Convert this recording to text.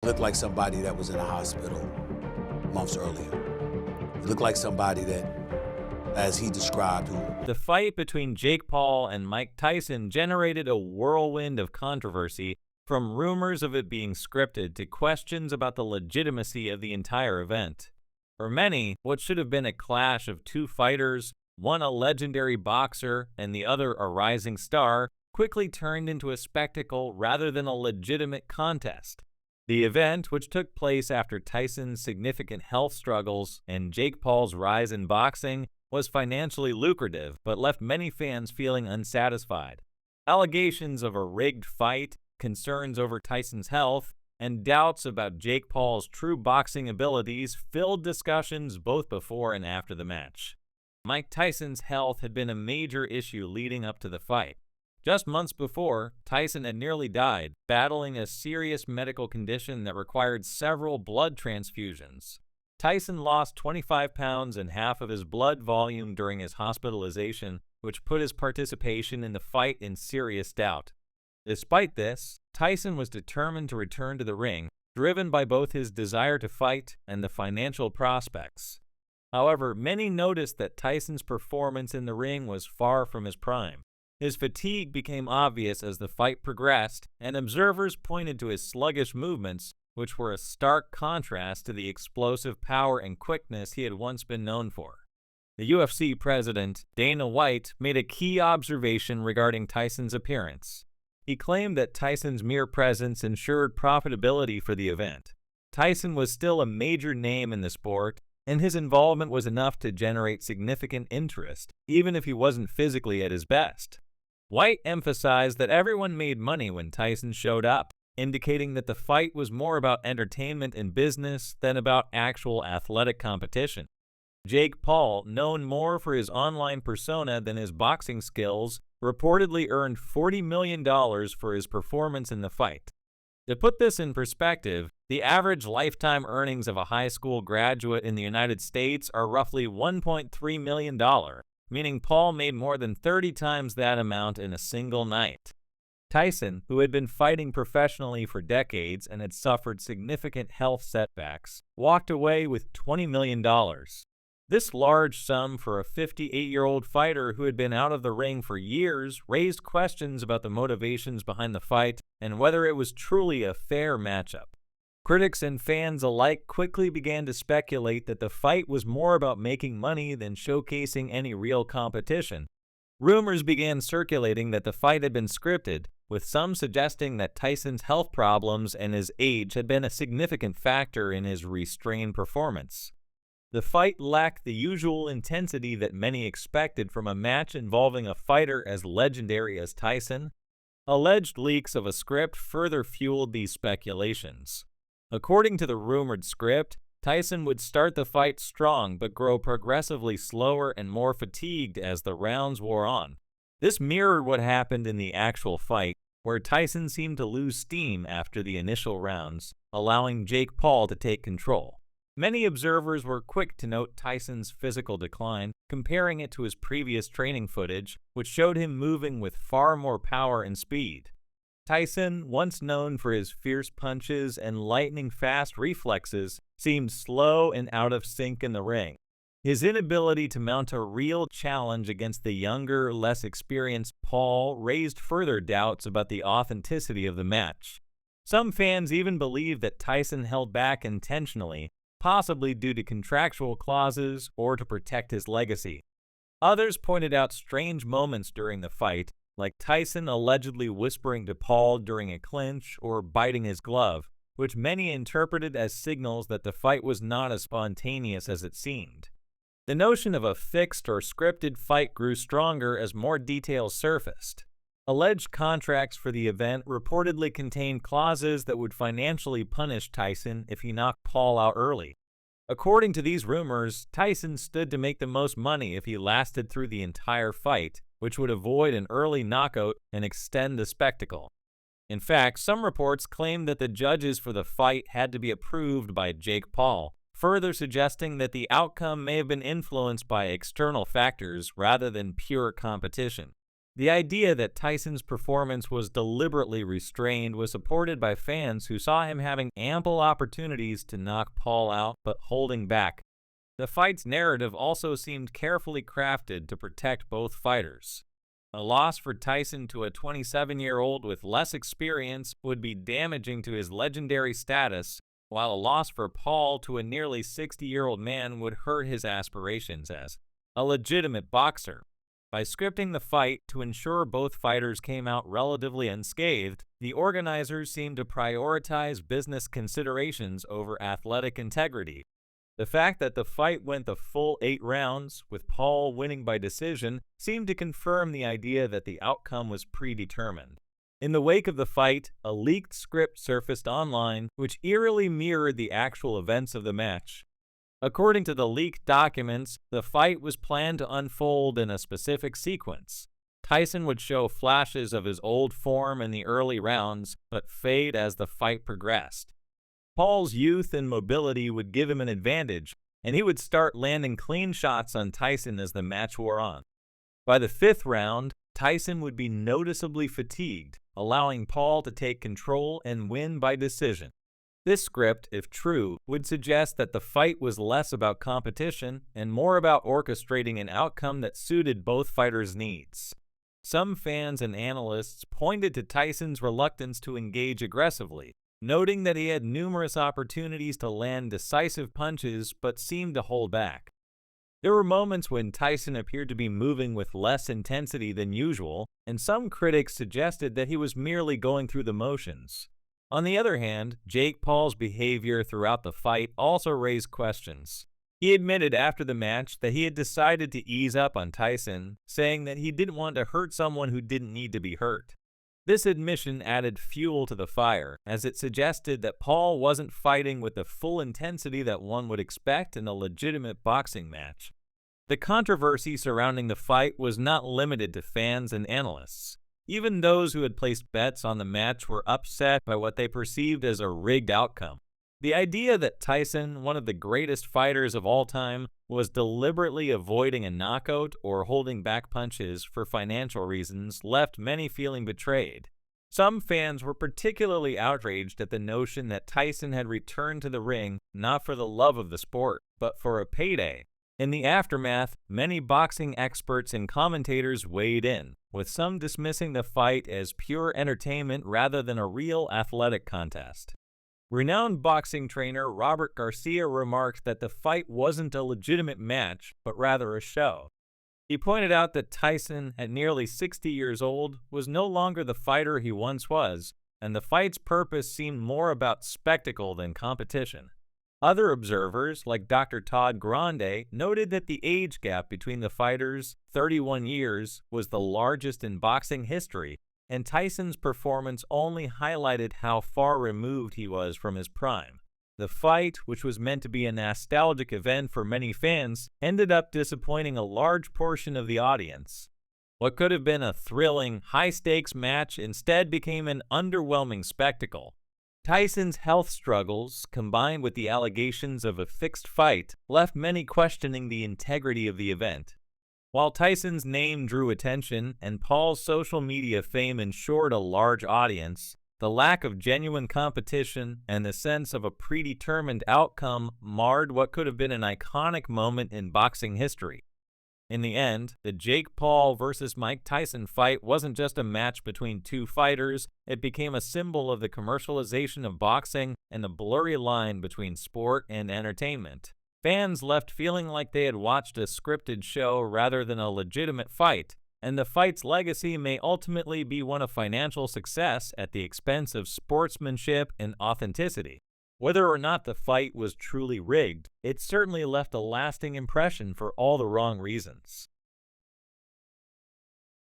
looked like somebody that was in a hospital months earlier. He looked like somebody that, as he described, who... The fight between Jake Paul and Mike Tyson generated a whirlwind of controversy, from rumors of it being scripted to questions about the legitimacy of the entire event. For many, what should have been a clash of two fighters, one a legendary boxer and the other a rising star, quickly turned into a spectacle rather than a legitimate contest. The event, which took place after Tyson's significant health struggles and Jake Paul's rise in boxing, was financially lucrative but left many fans feeling unsatisfied. Allegations of a rigged fight, concerns over Tyson's health, and doubts about Jake Paul's true boxing abilities filled discussions both before and after the match. Mike Tyson's health had been a major issue leading up to the fight. Just months before, Tyson had nearly died, battling a serious medical condition that required several blood transfusions. Tyson lost 25 pounds and half of his blood volume during his hospitalization, which put his participation in the fight in serious doubt. Despite this, Tyson was determined to return to the ring, driven by both his desire to fight and the financial prospects. However, many noticed that Tyson's performance in the ring was far from his prime. His fatigue became obvious as the fight progressed, and observers pointed to his sluggish movements, which were a stark contrast to the explosive power and quickness he had once been known for. The UFC president, Dana White, made a key observation regarding Tyson's appearance. He claimed that Tyson's mere presence ensured profitability for the event. Tyson was still a major name in the sport, and his involvement was enough to generate significant interest, even if he wasn't physically at his best. White emphasized that everyone made money when Tyson showed up, indicating that the fight was more about entertainment and business than about actual athletic competition. Jake Paul, known more for his online persona than his boxing skills, reportedly earned $40 million for his performance in the fight. To put this in perspective, the average lifetime earnings of a high school graduate in the United States are roughly $1.3 million, meaning Paul made more than 30 times that amount in a single night. Tyson, who had been fighting professionally for decades and had suffered significant health setbacks, walked away with $20 million. This large sum for a 58-year-old fighter who had been out of the ring for years raised questions about the motivations behind the fight and whether it was truly a fair matchup. Critics and fans alike quickly began to speculate that the fight was more about making money than showcasing any real competition. Rumors began circulating that the fight had been scripted, with some suggesting that Tyson's health problems and his age had been a significant factor in his restrained performance. The fight lacked the usual intensity that many expected from a match involving a fighter as legendary as Tyson. Alleged leaks of a script further fueled these speculations. According to the rumored script, Tyson would start the fight strong but grow progressively slower and more fatigued as the rounds wore on. This mirrored what happened in the actual fight, where Tyson seemed to lose steam after the initial rounds, allowing Jake Paul to take control. Many observers were quick to note Tyson's physical decline, comparing it to his previous training footage, which showed him moving with far more power and speed. Tyson, once known for his fierce punches and lightning-fast reflexes, seemed slow and out of sync in the ring. His inability to mount a real challenge against the younger, less experienced Paul raised further doubts about the authenticity of the match. Some fans even believed that Tyson held back intentionally, possibly due to contractual clauses or to protect his legacy. Others pointed out strange moments during the fight, like Tyson allegedly whispering to Paul during a clinch or biting his glove, which many interpreted as signals that the fight was not as spontaneous as it seemed. The notion of a fixed or scripted fight grew stronger as more details surfaced. Alleged contracts for the event reportedly contained clauses that would financially punish Tyson if he knocked Paul out early. According to these rumors, Tyson stood to make the most money if he lasted through the entire fight, which would avoid an early knockout and extend the spectacle. In fact, some reports claimed that the judges for the fight had to be approved by Jake Paul, further suggesting that the outcome may have been influenced by external factors rather than pure competition. The idea that Tyson's performance was deliberately restrained was supported by fans who saw him having ample opportunities to knock Paul out but holding back. The fight's narrative also seemed carefully crafted to protect both fighters. A loss for Tyson to a 27-year-old with less experience would be damaging to his legendary status, while a loss for Paul to a nearly 60-year-old man would hurt his aspirations as a legitimate boxer. By scripting the fight to ensure both fighters came out relatively unscathed, the organizers seemed to prioritize business considerations over athletic integrity. The fact that the fight went the full 8 rounds, with Paul winning by decision, seemed to confirm the idea that the outcome was predetermined. In the wake of the fight, a leaked script surfaced online, which eerily mirrored the actual events of the match. According to the leaked documents, the fight was planned to unfold in a specific sequence. Tyson would show flashes of his old form in the early rounds, but fade as the fight progressed. Paul's youth and mobility would give him an advantage, and he would start landing clean shots on Tyson as the match wore on. By the 5th round, Tyson would be noticeably fatigued, allowing Paul to take control and win by decision. This script, if true, would suggest that the fight was less about competition and more about orchestrating an outcome that suited both fighters' needs. Some fans and analysts pointed to Tyson's reluctance to engage aggressively, noting that he had numerous opportunities to land decisive punches but seemed to hold back. There were moments when Tyson appeared to be moving with less intensity than usual, and some critics suggested that he was merely going through the motions. On the other hand, Jake Paul's behavior throughout the fight also raised questions. He admitted after the match that he had decided to ease up on Tyson, saying that he didn't want to hurt someone who didn't need to be hurt. This admission added fuel to the fire, as it suggested that Paul wasn't fighting with the full intensity that one would expect in a legitimate boxing match. The controversy surrounding the fight was not limited to fans and analysts. Even those who had placed bets on the match were upset by what they perceived as a rigged outcome. The idea that Tyson, one of the greatest fighters of all time, was deliberately avoiding a knockout or holding back punches for financial reasons left many feeling betrayed. Some fans were particularly outraged at the notion that Tyson had returned to the ring not for the love of the sport, but for a payday. In the aftermath, many boxing experts and commentators weighed in, with some dismissing the fight as pure entertainment rather than a real athletic contest. Renowned boxing trainer Robert Garcia remarked that the fight wasn't a legitimate match, but rather a show. He pointed out that Tyson, at nearly 60 years old, was no longer the fighter he once was, and the fight's purpose seemed more about spectacle than competition. Other observers, like Dr. Todd Grande, noted that the age gap between the fighters, 31 years, was the largest in boxing history, and Tyson's performance only highlighted how far removed he was from his prime. The fight, which was meant to be a nostalgic event for many fans, ended up disappointing a large portion of the audience. What could have been a thrilling, high-stakes match instead became an underwhelming spectacle. Tyson's health struggles, combined with the allegations of a fixed fight, left many questioning the integrity of the event. While Tyson's name drew attention and Paul's social media fame ensured a large audience, the lack of genuine competition and the sense of a predetermined outcome marred what could have been an iconic moment in boxing history. In the end, the Jake Paul versus Mike Tyson fight wasn't just a match between two fighters, it became a symbol of the commercialization of boxing and the blurry line between sport and entertainment. Fans left feeling like they had watched a scripted show rather than a legitimate fight, and the fight's legacy may ultimately be one of financial success at the expense of sportsmanship and authenticity. Whether or not the fight was truly rigged, it certainly left a lasting impression for all the wrong reasons.